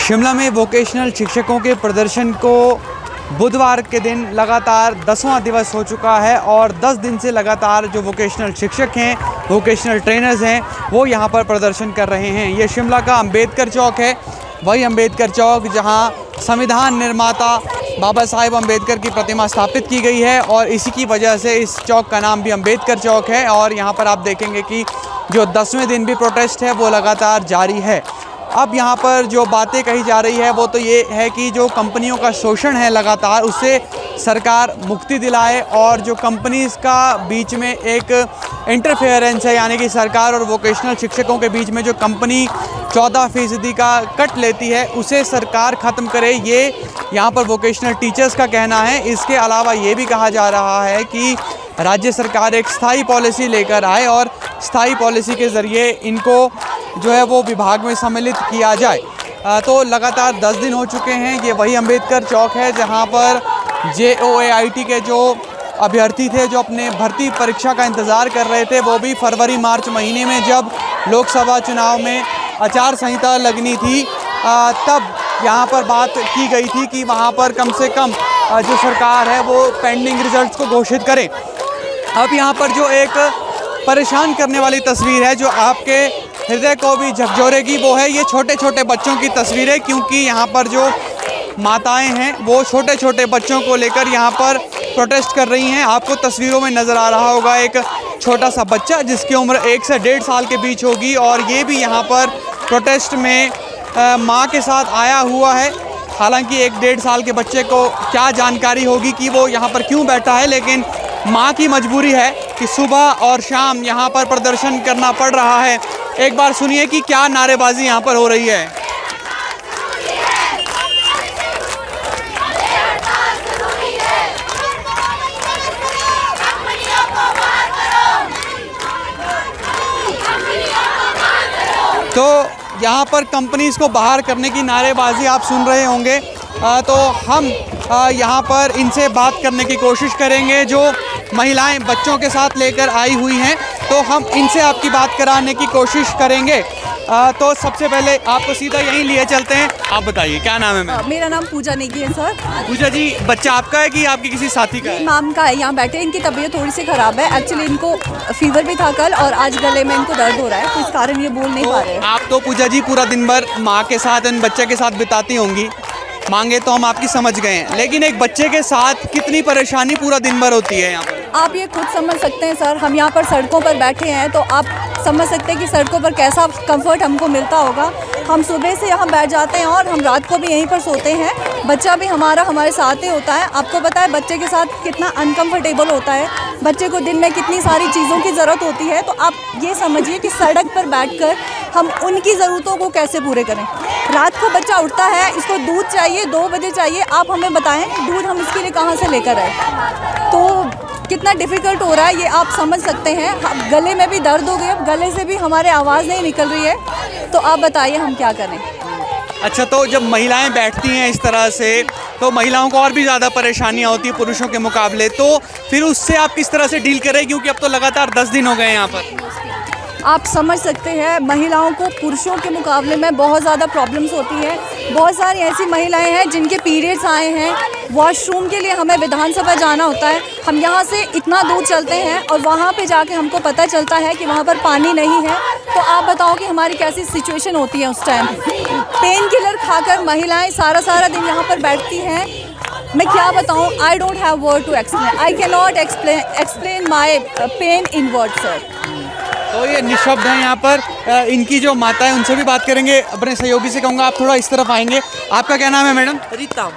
शिमला में वोकेशनल शिक्षकों के प्रदर्शन को बुधवार के दिन लगातार 10वां दिवस हो चुका है और 10 दिन से लगातार जो वोकेशनल शिक्षक हैं, वोकेशनल ट्रेनर्स हैं, वो यहाँ पर प्रदर्शन कर रहे हैं। ये शिमला का अंबेडकर चौक है, वही अंबेडकर चौक जहाँ संविधान निर्माता बाबा साहेब अंबेडकर की प्रतिमा स्थापित की गई है और इसी की वजह से इस चौक का नाम भी अंबेडकर चौक है। और यहाँ पर आप देखेंगे कि जो 10वें दिन भी प्रोटेस्ट है वो लगातार जारी है। अब यहाँ पर जो बातें कही जा रही है वो तो ये है कि जो कंपनियों का शोषण है लगातार, उससे सरकार मुक्ति दिलाए और जो कंपनीज़ का बीच में एक इंटरफेरेंस है, यानी कि सरकार और वोकेशनल शिक्षकों के बीच में जो कंपनी 14% का कट लेती है उसे सरकार ख़त्म करे, ये यहाँ पर वोकेशनल टीचर्स का कहना है। इसके अलावा ये भी कहा जा रहा है कि राज्य सरकार एक स्थायी पॉलिसी लेकर आए और स्थायी पॉलिसी के ज़रिए इनको जो है वो विभाग में सम्मिलित किया जाए। तो लगातार 10 दिन हो चुके हैं। ये वही अंबेडकर चौक है जहाँ पर JOAIT के जो अभ्यर्थी थे, जो अपने भर्ती परीक्षा का इंतज़ार कर रहे थे, वो भी फरवरी मार्च महीने में जब लोकसभा चुनाव में आचार संहिता लगनी थी तब यहाँ पर बात की गई थी कि वहाँ पर कम से कम जो सरकार है वो पेंडिंग रिजल्ट्स को घोषित करे। अब यहाँ पर जो एक परेशान करने वाली तस्वीर है जो आपके हृदय को भी झकझोरेगी वो है ये छोटे छोटे बच्चों की तस्वीरें, क्योंकि यहाँ पर जो माताएं हैं वो छोटे छोटे बच्चों को लेकर यहाँ पर प्रोटेस्ट कर रही हैं। आपको तस्वीरों में नज़र आ रहा होगा एक छोटा सा बच्चा जिसकी उम्र 1 से 1.5 साल के बीच होगी और ये भी यहाँ पर प्रोटेस्ट में माँ के साथ आया हुआ है। हालांकि 1-1.5 साल के बच्चे को क्या जानकारी होगी कि वो यहाँ पर क्यों बैठा है, लेकिन माँ की मजबूरी है कि सुबह और शाम यहाँ पर प्रदर्शन करना पड़ रहा है। एक बार सुनिए कि क्या नारेबाजी यहाँ पर हो रही है। तो यहाँ पर कंपनीज़ को बाहर करने की नारेबाजी आप सुन रहे होंगे। तो हम यहाँ पर इनसे बात करने की कोशिश करेंगे। जो महिलाएं बच्चों के साथ लेकर आई हुई हैं तो हम इनसे आपकी बात कराने की कोशिश करेंगे। तो सबसे पहले आपको सीधा यहीं लिए चलते हैं। आप बताइए क्या नाम है? मैम मेरा नाम पूजा नेगी है सर। पूजा जी, बच्चा आपका है कि आपके किसी साथी का है? मैम का है, यहाँ बैठे। इनकी तबीयत थोड़ी सी ख़राब है। एक्चुअली इनको फीवर भी था कल और आज गले में इनको दर्द हो रहा है, तो इस कारण ये बोल नहीं पा रहे हैं। आप तो पूजा जी पूरा दिन भर माँ के साथ इन बच्चे के साथ बिताती होंगी, मांगे तो हम आपकी समझ गए हैं, लेकिन एक बच्चे के साथ कितनी परेशानी पूरा दिन भर होती है यहाँ पर? आप ये खुद समझ सकते हैं सर। हम यहाँ पर सड़कों पर बैठे हैं तो आप समझ सकते हैं कि सड़कों पर कैसा कंफर्ट हमको मिलता होगा। हम सुबह से यहाँ बैठ जाते हैं और हम रात को भी यहीं पर सोते हैं। बच्चा भी हमारे साथ ही होता है। आपको पता है बच्चे के साथ कितना अनकंफर्टेबल होता है, बच्चे को दिन में कितनी सारी चीज़ों की ज़रूरत होती है। तो आप ये समझिए कि सड़क पर बैठकर हम उनकी ज़रूरतों को कैसे पूरे करें। रात को बच्चा उठता है, इसको दूध चाहिए, 2 बजे चाहिए। आप हमें बताएं दूध हम इसके लिए कहाँ से लेकर आए? तो कितना डिफ़िकल्ट हो रहा है ये आप समझ सकते हैं। गले में भी दर्द हो गया, गले से भी हमारे आवाज़ नहीं निकल रही है। तो आप बताइए हम क्या करें? अच्छा, तो जब महिलाएं बैठती हैं इस तरह से तो महिलाओं को और भी ज़्यादा परेशानियां होती हैं पुरुषों के मुकाबले, तो फिर उससे आप किस तरह से डील करें, क्योंकि अब तो लगातार 10 दिन हो गए हैं यहाँ पर? आप समझ सकते हैं महिलाओं को पुरुषों के मुकाबले में बहुत ज़्यादा प्रॉब्लम्स होती है। बहुत सारी ऐसी महिलाएं हैं जिनके पीरियड्स आए हैं, वॉशरूम के लिए हमें विधानसभा जाना होता है। हम यहाँ से इतना दूर चलते हैं और वहाँ पे जाके हमको पता चलता है कि वहाँ पर पानी नहीं है। तो आप बताओ कि हमारी कैसी सिचुएशन होती है उस टाइम। पेन किलर खाकर महिलाएं सारा दिन यहाँ पर बैठती हैं। मैं क्या बताऊँ, I don't have word to explain, I can not explain my pain in word sir. तो ये निःशब्द हैं यहाँ पर। इनकी जो माता है उनसे भी बात करेंगे। अपने सहयोगी से कहूँगा आप थोड़ा इस तरफ आएंगे। आपका क्या नाम है मैडम? रीता।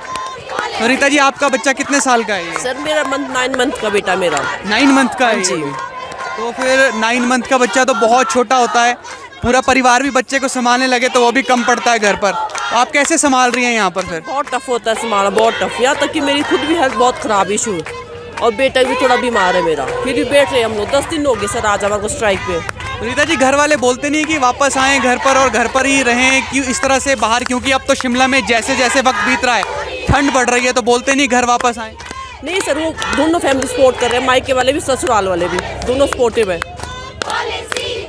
तो रीता जी, आपका बच्चा कितने साल का है? सर मेरा 9 मंथ का बेटा मेरा। 9 मंथ का है जी। तो फिर 9 मंथ का बच्चा तो बहुत छोटा होता है, पूरा परिवार भी बच्चे को संभालने लगे तो वो भी कम पड़ता है घर पर। तो आप कैसे संभाल रही हैं यहाँ पर? फिर बहुत टफ होता है संभालना, बहुत टफ। यहाँ तक कि मेरी खुद भी हेल्थ बहुत ख़राब इशू है और बेटा भी थोड़ा बीमार है मेरा, फिर भी बैठ रहे हम लोग। 10 दिन हो गए सर आज हमारे को स्ट्राइक पे। रीता जी, घर वाले बोलते नहीं कि वापस आएँ घर पर और घर पर ही रहें, क्यों इस तरह से बाहर? क्योंकि अब तो शिमला में जैसे जैसे वक्त बीत रहा है, ठंड बढ़ रही है, तो बोलते नहीं घर वापस आएँ? नहीं सर, वो दोनों फैमिली सपोर्ट कर रहे हैं, मायके वाले भी ससुराल वाले भी, दोनों सपोर्टिव है।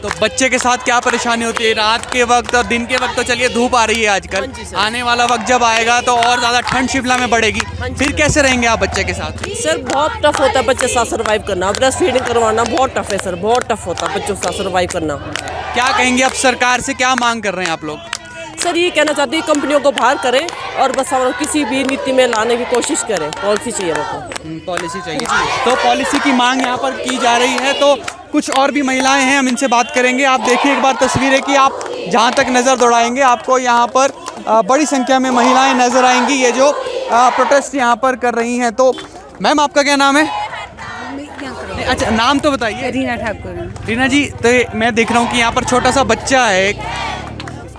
तो बच्चे के साथ क्या परेशानी होती है रात के वक्त और दिन के वक्त? तो चलिए धूप आ रही है आजकल, हाँ जी सर। आने वाला वक्त जब आएगा तो और ज़्यादा ठंड शिमला में बढ़ेगी, हाँ जी फिर सर। कैसे रहेंगे आप बच्चे के साथ? सर बहुत टफ होता है बच्चे के साथ सर्वाइव करना, ब्रेस्ट फीडिंग करवाना बहुत टफ है सर, बहुत टफ होता है बच्चों के साथ सर्वाइव करना। क्या कहेंगे आप सरकार से, क्या मांग कर रहे हैं आप लोग? सर ये कहना चाहती है कंपनियों को बाहर करें और बस हम लोग किसी भी नीति में लाने की कोशिश करें, पॉलिसी चाहिए हमको। पॉलिसी चाहिए, तो पॉलिसी की मांग यहाँ पर की जा रही है। तो कुछ और भी महिलाएं हैं, हम इनसे बात करेंगे। आप देखिए एक बार तस्वीरें कि आप जहाँ तक नज़र दौड़ाएंगे आपको यहाँ पर बड़ी संख्या में महिलाएं नज़र आएंगी, ये जो प्रोटेस्ट यहाँ पर कर रही हैं। तो मैम आपका क्या नाम है? नहीं, अच्छा नाम तो बताइए। रीना ठाकुर। रीना जी, तो मैं देख रहा हूँ कि यहाँ पर छोटा सा बच्चा है एक।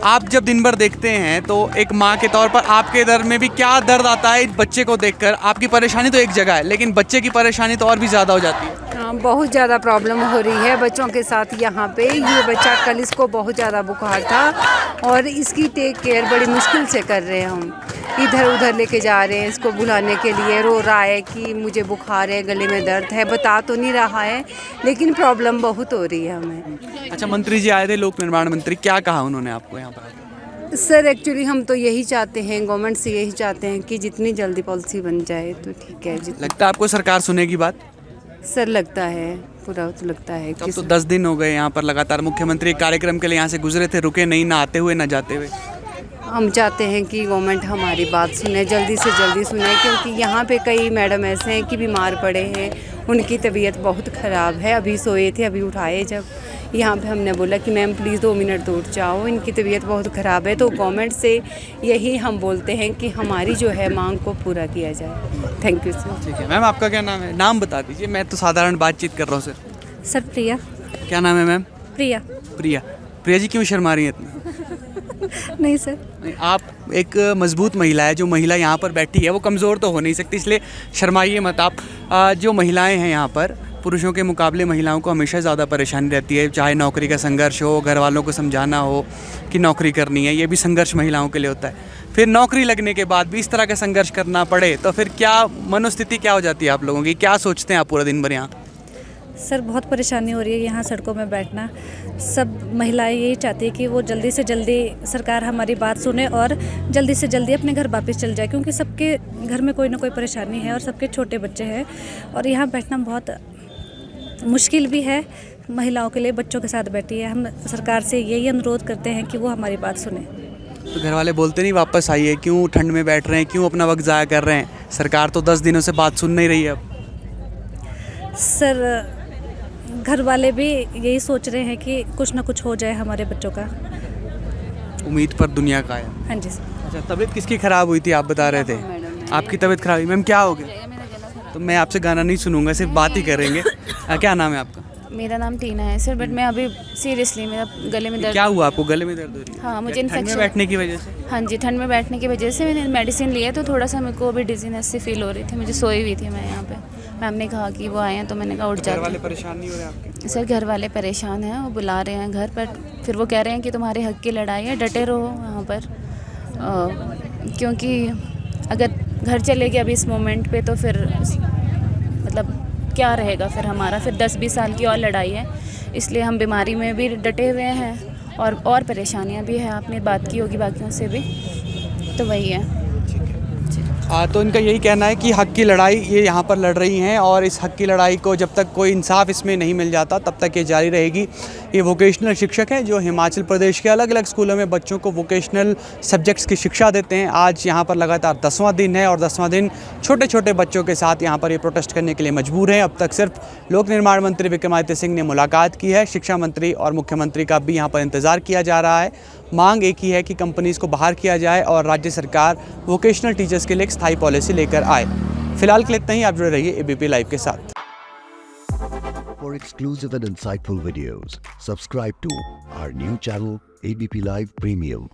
आप जब दिन भर देखते हैं तो एक माँ के तौर पर आपके दर्द में भी क्या दर्द आता है इस बच्चे को देखकर? आपकी परेशानी तो एक जगह है, लेकिन बच्चे की परेशानी तो और भी ज़्यादा हो जाती है। हाँ, बहुत ज़्यादा प्रॉब्लम हो रही है बच्चों के साथ यहाँ पे। ये बच्चा कल इसको बहुत ज़्यादा बुखार था और इसकी टेक केयर बड़ी मुश्किल से कर रहे हैं हम। इधर उधर लेके जा रहे हैं इसको बुलाने के लिए, रो रहा है कि मुझे बुखार है, गले में दर्द है, बता तो नहीं रहा है लेकिन प्रॉब्लम बहुत हो रही है हमें। अच्छा, मंत्री जी आए थे, लोक निर्माण मंत्री, क्या कहा उन्होंने आपको यहाँ पर? सर एक्चुअली हम तो यही चाहते हैं, गवर्नमेंट से यही चाहते हैं कि जितनी जल्दी पॉलिसी बन जाए तो ठीक है। लगता है आपको सरकार सुनेगी बात? सर लगता है, पूरा तो लगता है अब तो 10 दिन हो गए यहाँ पर लगातार मुख्यमंत्री एक कार्यक्रम के लिए यहाँ से गुजरे थे, रुके नहीं, ना आते हुए ना जाते हुए। हम चाहते हैं कि गवर्नमेंट हमारी बात सुने, जल्दी से जल्दी सुने, क्योंकि यहाँ पे कई मैडम ऐसे हैं कि बीमार पड़े हैं, उनकी तबीयत बहुत ख़राब है। अभी सोए थे, अभी उठाए जब यहाँ पे हमने बोला कि मैम प्लीज़ 2 मिनट दूर जाओ, इनकी तबीयत बहुत ख़राब है। तो गवर्नमेंट से यही हम बोलते हैं कि हमारी जो है मांग को पूरा किया जाए। Thank you sir. ठीक है मैम, आपका क्या नाम है? नाम बता दीजिए, मैं तो साधारण बातचीत कर रहा हूँ सर। सर प्रिया। क्या नाम है मैम? प्रिया। प्रिया। प्रिया जी क्यों शर्मा रही है इतना? नहीं सर। नहीं, आप एक मजबूत महिला है, जो महिला यहाँ पर बैठी है वो कमज़ोर तो हो नहीं सकती, इसलिए शर्माइए मत आप। जो महिलाएं हैं यहाँ पर, पुरुषों के मुकाबले महिलाओं को हमेशा ज़्यादा परेशानी रहती है, चाहे नौकरी का संघर्ष हो, घर वालों को समझाना हो कि नौकरी करनी है, ये भी संघर्ष महिलाओं के लिए होता है। फिर नौकरी लगने के बाद भी इस तरह का संघर्ष करना पड़े तो फिर क्या मनोस्थिति क्या हो जाती है आप लोगों की? क्या सोचते हैं आप पूरा दिन भर यहाँ? सर बहुत परेशानी हो रही है यहाँ सड़कों में बैठना। सब महिलाएं यही चाहती है कि वो जल्दी से जल्दी सरकार हमारी बात सुने और जल्दी से जल्दी अपने घर वापस चल जाए, क्योंकि सबके घर में कोई ना कोई परेशानी है और सबके छोटे बच्चे हैं और यहाँ बैठना बहुत मुश्किल भी है महिलाओं के लिए। बच्चों के साथ बैठी है, हम सरकार से यही अनुरोध करते हैं कि वो हमारी बात सुने। तो घर वाले बोलते नहीं वापस आइए, क्यों ठंड में बैठ रहे हैं, क्यों अपना वक्त ज़ाया कर रहे हैं? सरकार तो 10 दिनों से बात सुन नहीं रही है अब। सर घर वाले भी यही सोच रहे हैं कि कुछ ना कुछ हो जाए हमारे बच्चों का। उम्मीद पर दुनिया का है। हाँ जी सर। अच्छा, तबीयत किसकी ख़राब हुई थी आप बता रहे थे? आपकी तबीयत खराब हुई। मैम क्या हो गया? तो मैं आपसे गाना नहीं सुनूंगा, सिर्फ बात ही करेंगे। क्या नाम है आपका? मेरा नाम टीना है सर, बट मैं अभी सीरियसली मेरा गले में दर्द। क्या हुआ आपको? गले में दर्द हो रही है? हाँ, मुझे ठंड में इन्फेक्शन बैठने की वजह से? हाँ जी, ठंड में बैठने की वजह से मैंने मेडिसिन लिया तो थोड़ा सा मेरे को अभी डिजीनेस सी फील हो रही थी। मुझे सोई हुई थी मैं यहाँ पे, मैम ने कहा कि वो आए हैं तो मैंने कहा उठ घर वाले जाते। परेशान नहीं हो रहे आपके? सर घर वाले परेशान हैं, वो बुला रहे हैं घर पर, फिर वो कह रहे हैं कि तुम्हारे हक की लड़ाई है, डटे रहो यहाँ पर, क्योंकि अगर घर चले गए अभी इस मोमेंट पे तो फिर मतलब क्या रहेगा फिर हमारा, फिर 10-20 साल की और लड़ाई है। इसलिए हम बीमारी में भी डटे हुए हैं और परेशानियां भी हैं। आपने बात की होगी बाकियों से भी, तो वही है। तो इनका यही कहना है कि हक की लड़ाई ये यहाँ पर लड़ रही हैं और इस हक की लड़ाई को जब तक कोई इंसाफ इसमें नहीं मिल जाता तब तक ये जारी रहेगी। ये वोकेशनल शिक्षक हैं जो हिमाचल प्रदेश के अलग अलग स्कूलों में बच्चों को वोकेशनल सब्जेक्ट्स की शिक्षा देते हैं। आज यहाँ पर लगातार 10वां दिन है और 10वां दिन छोटे छोटे बच्चों के साथ यहाँ पर ये प्रोटेस्ट करने के लिए मजबूर हैं। अब तक सिर्फ लोक निर्माण मंत्री विक्रमादित्य सिंह ने मुलाकात की है, शिक्षा मंत्री और मुख्यमंत्री का भी यहाँ पर इंतज़ार किया जा रहा है। मांग एक ही है कि कंपनीज़ को बाहर किया जाए और राज्य सरकार वोकेशनल टीचर्स के लिए एक स्थायी पॉलिसी लेकर आए। फिलहाल के लिए इतना ही। आप जुड़े रहिए एबीपी लाइव के साथ। For exclusive and insightful videos, subscribe to our new channel ABP Live Premium.